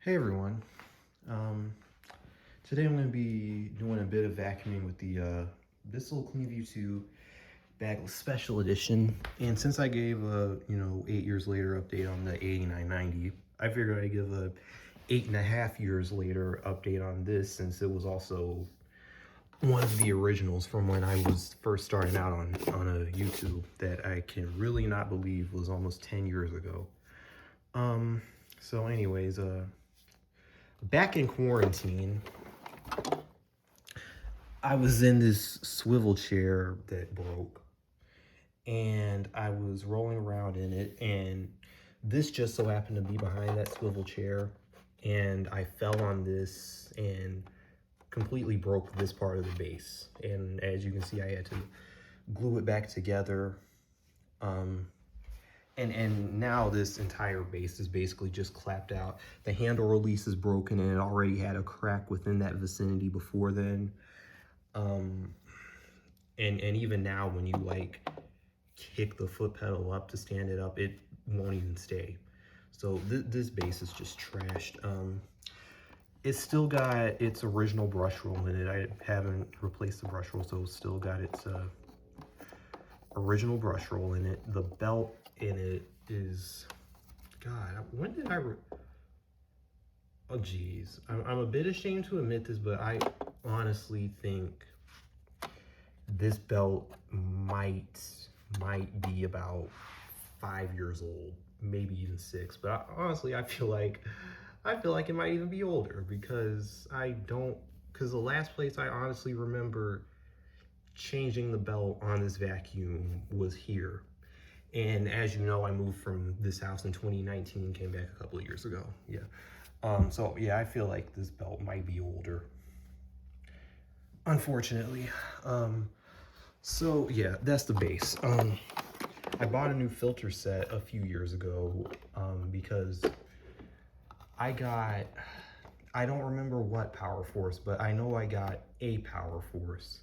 Hey everyone. Um, Today I'm going to be doing a bit of vacuuming with the Bissell Cleanview 2 Bagless Special Edition. And since I gave a 8 years later update on the 8990, I figured I'd give a 8.5 years later update on this, since it was also one of the originals from when I was first starting out on a YouTube that I can really not believe was almost 10 years ago. So anyways, back in quarantine, I was in this swivel chair that broke, and I was rolling around in it, and this just so happened to be behind that swivel chair, and I fell on this and completely broke this part of the base. And as you can see, I had to glue it back together. And now this entire base is basically just clapped out. The handle release is broken, and it already had a crack within that vicinity before then. And even now, when you like kick the foot pedal up to stand it up, it won't even stay. So this base is just trashed. It's still got its original brush roll in it. I haven't replaced the brush roll, so it's still got its original brush roll in it. The belt in it is, God, when did oh geez, I'm a bit ashamed to admit this, but I honestly think this belt might be about 5 years old, maybe even 6. But honestly, I feel like it might even be older, because the last place I honestly remember changing the belt on this vacuum was here. And as you know, I moved from this house in 2019, came back a couple of years ago. Yeah. So yeah, I feel like this belt might be older, unfortunately. So yeah, that's the base. I bought a new filter set a few years ago, because I don't remember what power force, but I know I got a power force.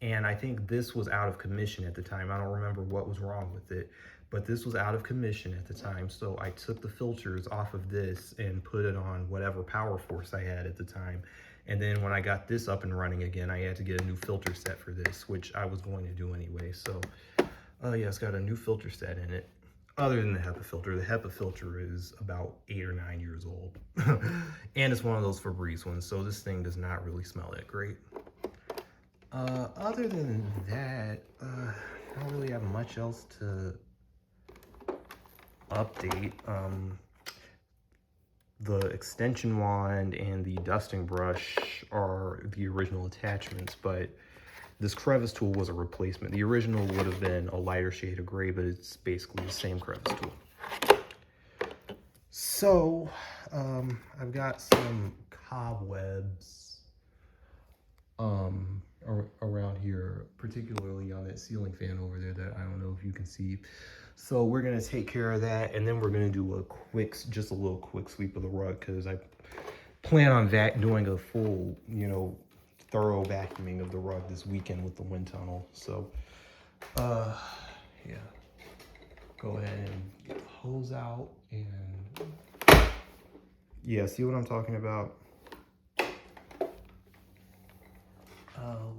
And I think this was out of commission at the time. I don't remember what was wrong with it, but this was out of commission at the time. So I took the filters off of this and put it on whatever power force I had at the time. And then when I got this up and running again, I had to get a new filter set for this, which I was going to do anyway. So yeah, it's got a new filter set in it. Other than the HEPA filter is about 8 or 9 years old. And it's one of those Febreze ones, so this thing does not really smell that great. Other than that, I don't really have much else to update. The extension wand and the dusting brush are the original attachments, but this crevice tool was a replacement. The original would have been a lighter shade of gray, but it's basically the same crevice tool. So, I've got some cobwebs around here, particularly on that ceiling fan over there that I don't know if you can see. So we're gonna take care of that, and then we're gonna do just a little quick sweep of the rug, because I plan on doing a full, thorough vacuuming of the rug this weekend with the wind tunnel. So, yeah, go ahead and get the hose out, and yeah, see what I'm talking about?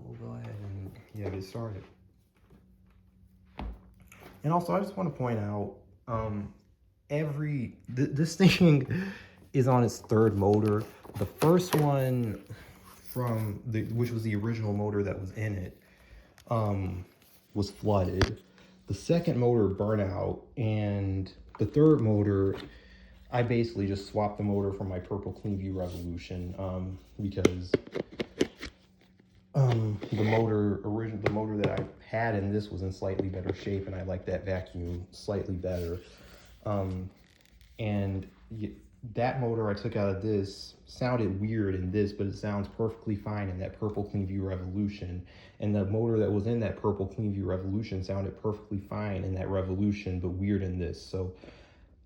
We'll go ahead and get started. And also, I just want to point out, this thing is on its third motor. The first one which was the original motor that was in it, was flooded. The second motor burnt out, and the third motor, I basically just swapped the motor from my purple Cleanview Revolution, because the motor that I had in this was in slightly better shape, and I like that vacuum slightly better. And that motor I took out of this sounded weird in this, but it sounds perfectly fine in that purple Cleanview Revolution. And the motor that was in that purple Cleanview Revolution sounded perfectly fine in that Revolution, but weird in this. So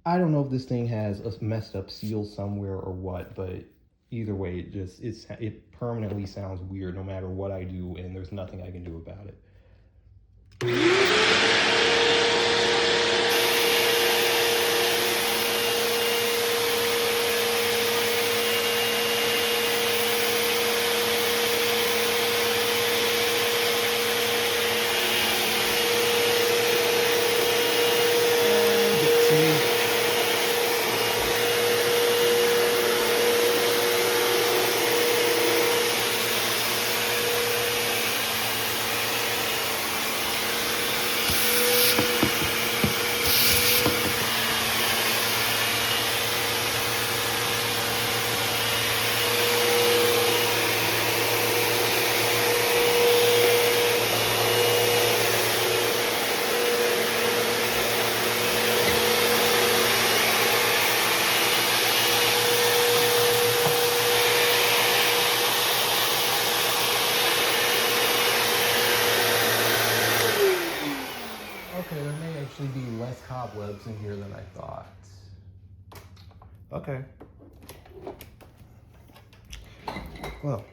I don't know if this thing has a messed up seal somewhere or what, but either way, it permanently sounds weird no matter what I do, and there's nothing I can do about it. what's in here than I thought. Okay. Well.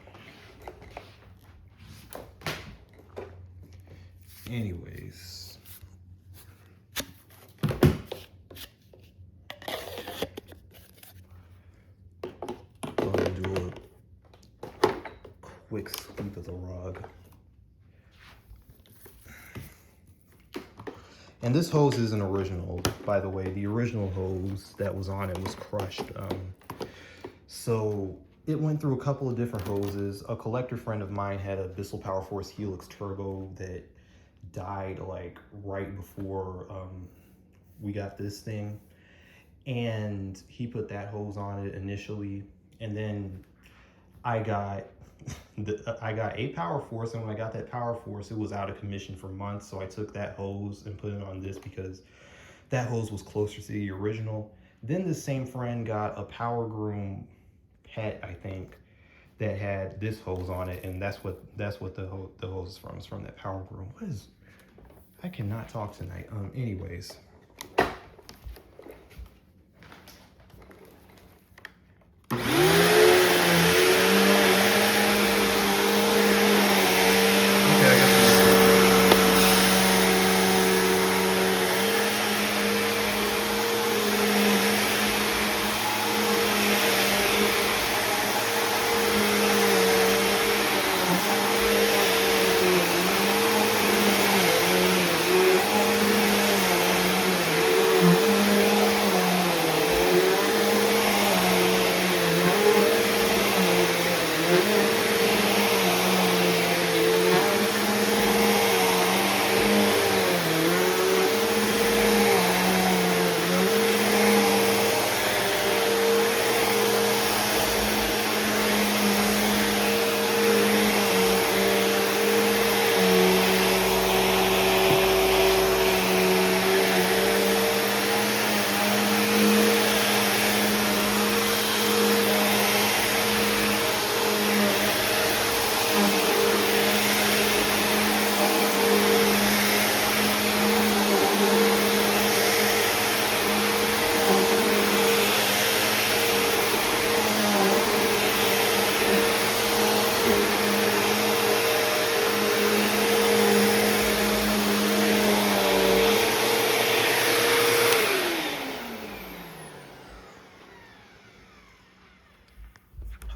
Anyways. I'm gonna do a quick sweep of the rug. And this hose isn't original, by the way. The original hose that was on it was crushed. So it went through a couple of different hoses. A collector friend of mine had a Bissell Power Force Helix Turbo that died like right before we got this thing. And he put that hose on it initially. And then I got a Power Force, and when I got that Power Force, it was out of commission for months. So I took that hose and put it on this because that hose was closer to the original. Then the same friend got a Power Groom Pet, I think, that had this hose on it, and that's what the hose is from. It's from that Power Groom. What is? I cannot talk tonight. Anyways.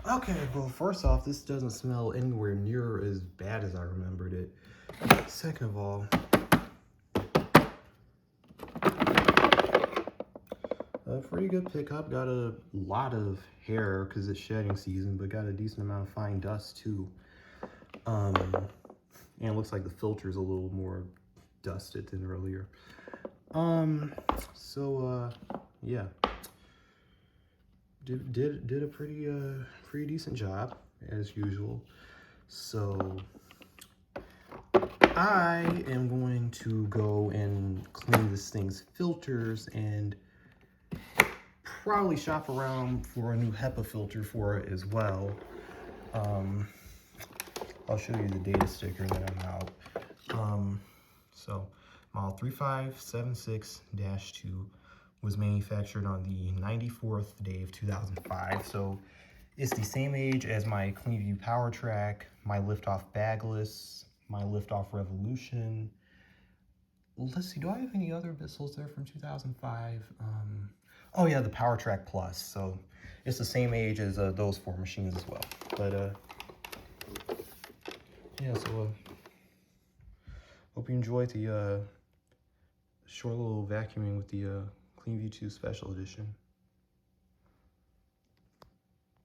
Okay, well, first off, this doesn't smell anywhere near as bad as I remembered it. Second of all, a pretty good pickup. Got a lot of hair because it's shedding season, but got a decent amount of fine dust too. And it looks like the filter's a little more dusted than earlier. Yeah. Did a pretty decent job as usual. So I am going to go and clean this thing's filters and probably shop around for a new HEPA filter for it as well. I'll show you the data sticker that I'm out. So model 3576-2 was manufactured on the 94th day of 2005. So it's the same age as my Cleanview Power Track, my Liftoff Bagless, my Liftoff Revolution. Let's see, do I have any other Bissells there from 2005? Oh yeah, the Power Track Plus. So it's the same age as those four machines as well. But yeah, so hope you enjoyed the short little vacuuming with the Cleanview 2 Special Edition.